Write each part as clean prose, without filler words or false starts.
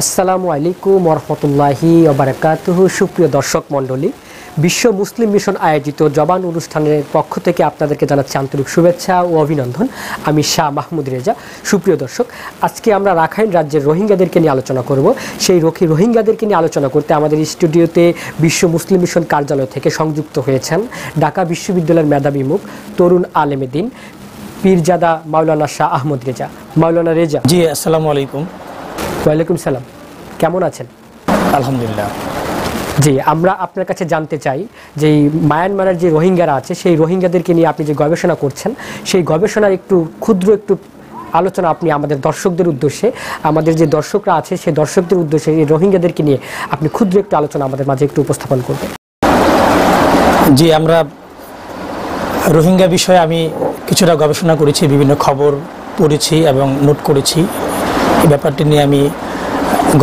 আসসালামু আলাইকুম ওরহমতুল্লাহি ওবারাকাতুহু। সুপ্রিয় দর্শক মণ্ডলী, বিশ্ব মুসলিম মিশন আয়োজিত জবান অনুষ্ঠানের পক্ষ থেকে আপনাদেরকে জানাচ্ছি আন্তরিক শুভেচ্ছা ও অভিনন্দন। আমি শাহ মাহমুদ রেজা। সুপ্রিয় দর্শক, আজকে আমরা রাখাইন রাজ্যের রোহিঙ্গাদেরকে নিয়ে আলোচনা করব। সেই রোহিঙ্গাদেরকে নিয়ে আলোচনা করতে আমাদের স্টুডিওতে বিশ্ব মুসলিম মিশন কার্যালয় থেকে সংযুক্ত হয়েছেন ঢাকা বিশ্ববিদ্যালয়ের মেধাবী মুখ তরুণ আলেমে দ্বীন পীরজাদা মাওলানা শাহ আহমদ রেজা। মাওলানা রেজা জি, আসসালামু আলাইকুম। ওয়ালাইকুম সালাম। কেমন আছেন? আলহামদুলিল্লাহ। জি, আমরা আপনার কাছে জানতে চাই যে মায়ানমারের যে রোহিঙ্গারা আছে সেই রোহিঙ্গাদেরকে নিয়ে আপনি যে গবেষণা করছেন সেই গবেষণার ক্ষুদ্র আলোচনা আপনি আমাদের দর্শকদের উদ্দেশ্যে, আমাদের যে দর্শকরা আছে সেই দর্শকদের উদ্দেশ্যে এই রোহিঙ্গাদেরকে নিয়ে আপনি ক্ষুদ্র একটু আলোচনা আমাদের মাঝে একটু উপস্থাপন করবেন। জি, আমরা রোহিঙ্গা বিষয়ে আমি কিছুটা গবেষণা করেছি, বিভিন্ন খবর পড়েছি এবং নোট করেছি। এই ব্যাপারটি নিয়ে আমি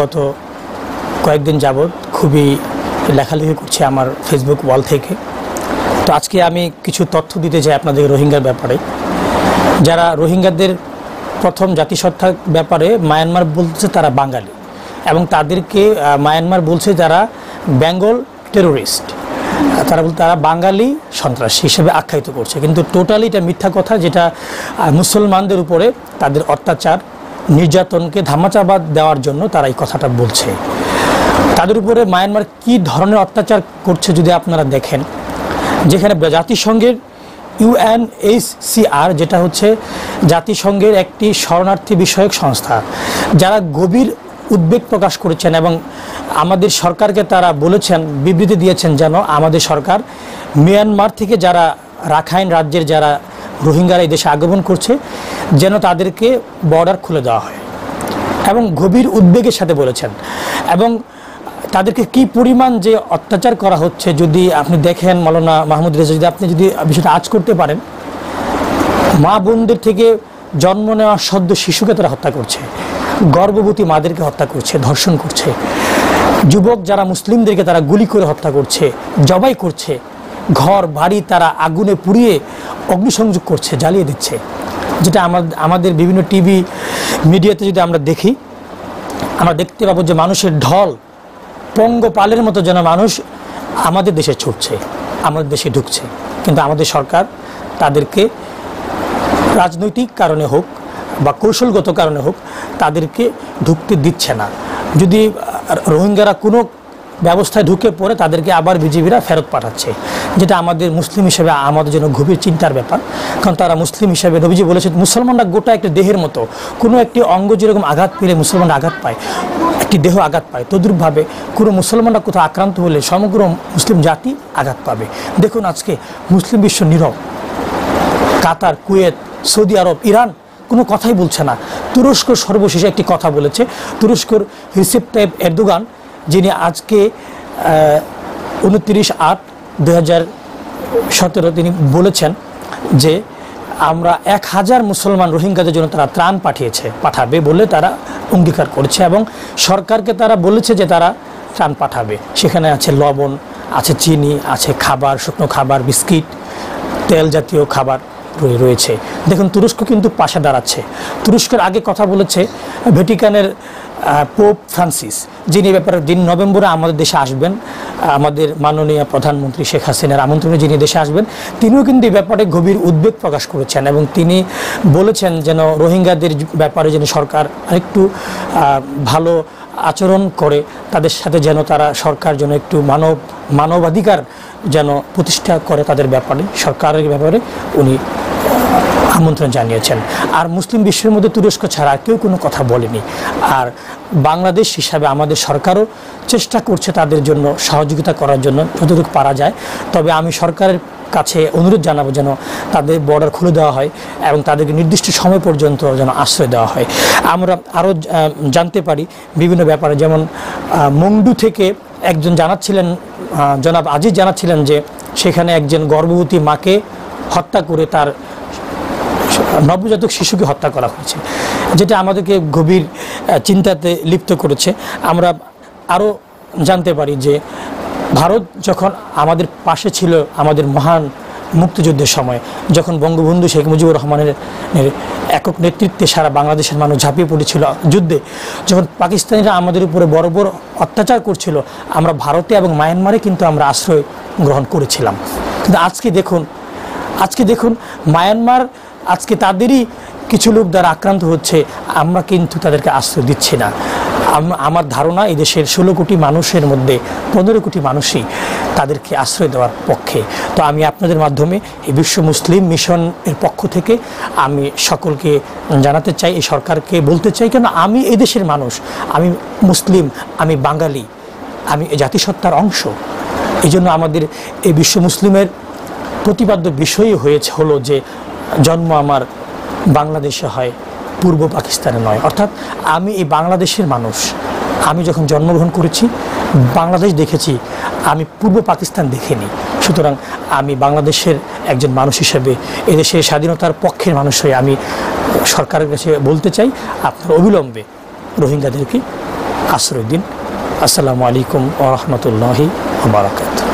গত কয়েকদিন যাবৎ খুবই লেখালেখি করছি আমার ফেসবুক ওয়াল থেকে। তো আজকে আমি কিছু তথ্য দিতে চাই আপনাদের রোহিঙ্গার ব্যাপারে। যারা রোহিঙ্গাদের প্রথম জাতিসত্তার ব্যাপারে মায়ানমার বলছে তারা বাঙালি, এবং তাদেরকে মায়ানমার বলছে যারা বেঙ্গল টেরোরিস্ট, তারা বাঙালি সন্ত্রাসী হিসেবে আখ্যায়িত করছে। কিন্তু টোটালি এটা মিথ্যা কথা, যেটা মুসলমানদের উপরে তাদের অত্যাচার নির্যাতনকে ধামাচাপা দেওয়ার জন্য তারা এই কথাটা বলছে। তাদের উপরে মায়ানমার কি ধরনের অত্যাচার করছে যদি আপনারা দেখেন, যেখানে জাতিসংঘের UNHCR, যেটা হচ্ছে জাতিসংঘের একটি শরণার্থী বিষয়ক সংস্থা, যারা গভীর উদ্বেগ প্রকাশ করেছেন এবং আমাদের সরকারকে তারা বলেছেন, বিবৃতি দিয়েছেন যেন আমাদের সরকার মিয়ানমার থেকে যারা রাখাইন রাজ্যের যারা রোহিঙ্গারা এই দেশে আগমন করছে যেন তাদেরকে বর্ডার খুলে দেওয়া হয়, এবং গভীর উদ্বেগের সাথে বলেছেন। এবং তাদেরকে কি পরিমাণ যে অত্যাচার করা হচ্ছে যদি আপনি দেখেন, মাওলানা মাহমুদ রেজা, যদি আপনি যদি বিষয়টা আঁচ করতে পারেন, মা বোনদের থেকে জন্ম নেওয়া সদ্য শিশুকে তারা হত্যা করছে, গর্ভবতী মাদেরকে হত্যা করছে, ধর্ষণ করছে, যুবক যারা মুসলিমদেরকে তারা গুলি করে হত্যা করছে, জবাই করছে, ঘর বাড়ি তারা আগুনে পুড়িয়ে অগ্নিসংযোগ করছে, জ্বালিয়ে দিচ্ছে। যেটা আমাদের বিভিন্ন টিভি মিডিয়াতে যদি আমরা দেখি, আমরা দেখতে পাবো যে মানুষের ঢল পঙ্গপালের মতো যেন মানুষ আমাদের দেশে ছুটছে, আমাদের দেশে ঢুকছে। কিন্তু আমাদের সরকার তাদেরকে রাজনৈতিক কারণে হোক বা কৌশলগত কারণে হোক তাদেরকে ঢুকতে দিচ্ছে না। যদি রোহিঙ্গারা কোনো ব্যবস্থায় ঢুকে পড়ে তাদেরকে আবার বিজিবিরা ফেরত পাঠাচ্ছে, যেটা আমাদের মুসলিম হিসেবে আমাদের জন্য গভীর চিন্তার ব্যাপার। কারণ তারা মুসলিম হিসেবে, নবীজি বলেছে মুসলমানরা গোটা একটা দেহের মতো, কোনো একটি অঙ্গ যেরকম আঘাত পেলে মুসলমানরা আঘাত পায়, একটি দেহ আঘাত পায়, তদ্রূপভাবে কোনো মুসলমানরা কোথাও আক্রান্ত হলে সমগ্র মুসলিম জাতি আঘাত পাবে। দেখুন আজকে মুসলিম বিশ্ব নীরব। কাতার, কুয়েত, সৌদি আরব, ইরান কোনো কথাই বলছে না। তুরস্ক সর্বশেষে একটি কথা বলেছে। তুরস্কর রিসেপ তাইপ এরদোগান, যিনি আজকে 29/8/2017 তিনি বলেছেন যে আমরা 1000 মুসলমান রোহিঙ্গাদের জন্য তারা ত্রাণ পাঠাবে বলে তারা অঙ্গীকার করেছে, এবং সরকারকে তারা বলেছে যে তারা ত্রাণ পাঠাবে। সেখানে আছে লবণ, আছে চিনি, আছে খাবার, শুকনো খাবার, বিস্কিট, তেল জাতীয় খাবার রয়েছে। দেখুন তুরস্ক কিন্তু পাশে দাঁড়াচ্ছে। তুরস্কের আগে কথা বলেছে ভ্যাটিকানের পোপ ফ্রান্সিস, যিনি ব্যাপারে নভেম্বরে আমাদের দেশে আসবেন, আমাদের মাননীয় প্রধানমন্ত্রী শেখ হাসিনার আমন্ত্রণে যিনি দেশে আসবেন, তিনিও কিন্তু এই ব্যাপারে গভীর উদ্বেগ প্রকাশ করেছেন, এবং তিনি বলেছেন যেন রোহিঙ্গাদের ব্যাপারে যেন সরকার আরেকটু ভালো আচরণ করে, তাদের সাথে যেন তারা সরকার যেন একটু মানবাধিকার যেন প্রতিষ্ঠা করে তাদের ব্যাপারে, সরকারের ব্যাপারে উনি আমন্ত্রণ জানিয়েছেন। আর মুসলিম বিশ্বের মধ্যে তুরস্ক ছাড়া কেউ কোনো কথা বলেনি। আর বাংলাদেশ হিসাবে আমাদের সরকারও চেষ্টা করছে তাদের জন্য সহযোগিতা করার জন্য যতটুকু পারা যায়। তবে আমি সরকারের কাছে অনুরোধ জানাবো যেন তাদের বর্ডার খুলে দেওয়া হয় এবং তাদেরকে নির্দিষ্ট সময় পর্যন্ত যেন আশ্রয় দেওয়া হয়। আমরা আরও জানতে পারি বিভিন্ন ব্যাপারে, যেমন মংডু থেকে একজন জানাচ্ছিলেন, জনাব আজিজ জানাচ্ছিলেন যে সেখানে একজন গর্ভবতী মাকে হত্যা করে তার নবজাতক শিশুকে হত্যা করা হয়েছে, যেটা আমাদেরকে গভীর চিন্তাতে লিপ্ত করেছে। আমরা আরও জানতে পারি যে ভারত যখন আমাদের পাশে ছিল, আমাদের মহান মুক্তিযুদ্ধের সময় যখন বঙ্গবন্ধু শেখ মুজিবুর রহমানের একক নেতৃত্বে সারা বাংলাদেশের মানুষ ঝাঁপিয়ে পড়েছিল যুদ্ধে, যখন পাকিস্তানিরা আমাদের উপরে বড় বড় অত্যাচার করছিল, আমরা ভারতে এবং মায়ানমারে কিন্তু আমরা আশ্রয় গ্রহণ করেছিলাম। কিন্তু আজকে দেখুন মায়ানমার আজকে তাদেরই কিছু লোক দ্বারা আক্রান্ত হচ্ছে, আমরা কিন্তু তাদেরকে আশ্রয় দিচ্ছি না। আমার ধারণা এই দেশের 16 কোটি মানুষের মধ্যে 15 কোটি মানুষই তাদেরকে আশ্রয় দেওয়ার পক্ষে। তো আমি আপনাদের মাধ্যমে এই বিশ্ব মুসলিম মিশনের পক্ষ থেকে আমি সকলকে জানাতে চাই, এই সরকারকে বলতে চাই, কেন আমি এই দেশের মানুষ, আমি মুসলিম, আমি বাঙালি, আমি এই জাতিসত্তার অংশ। এই জন্য আমাদের এই বিশ্ব মুসলিমের প্রতিপাদ্য বিষয়ই হলো যে জন্ম আমার বাংলাদেশে হয়, পূর্ব পাকিস্তানে নয়। অর্থাৎ আমি এই বাংলাদেশের মানুষ, আমি যখন জন্মগ্রহণ করেছি বাংলাদেশ দেখেছি, আমি পূর্ব পাকিস্তান দেখিনি। সুতরাং আমি বাংলাদেশের একজন মানুষ হিসেবে এদেশের স্বাধীনতার পক্ষের মানুষ হয়ে আমি সরকারের কাছে বলতে চাই, আপনার অবিলম্বে রোহিঙ্গাদেরকে আশ্রয় দিন। আসসালামু আলাইকুম ওয়া রাহমাতুল্লাহি ওয়া বারাকাতুহু।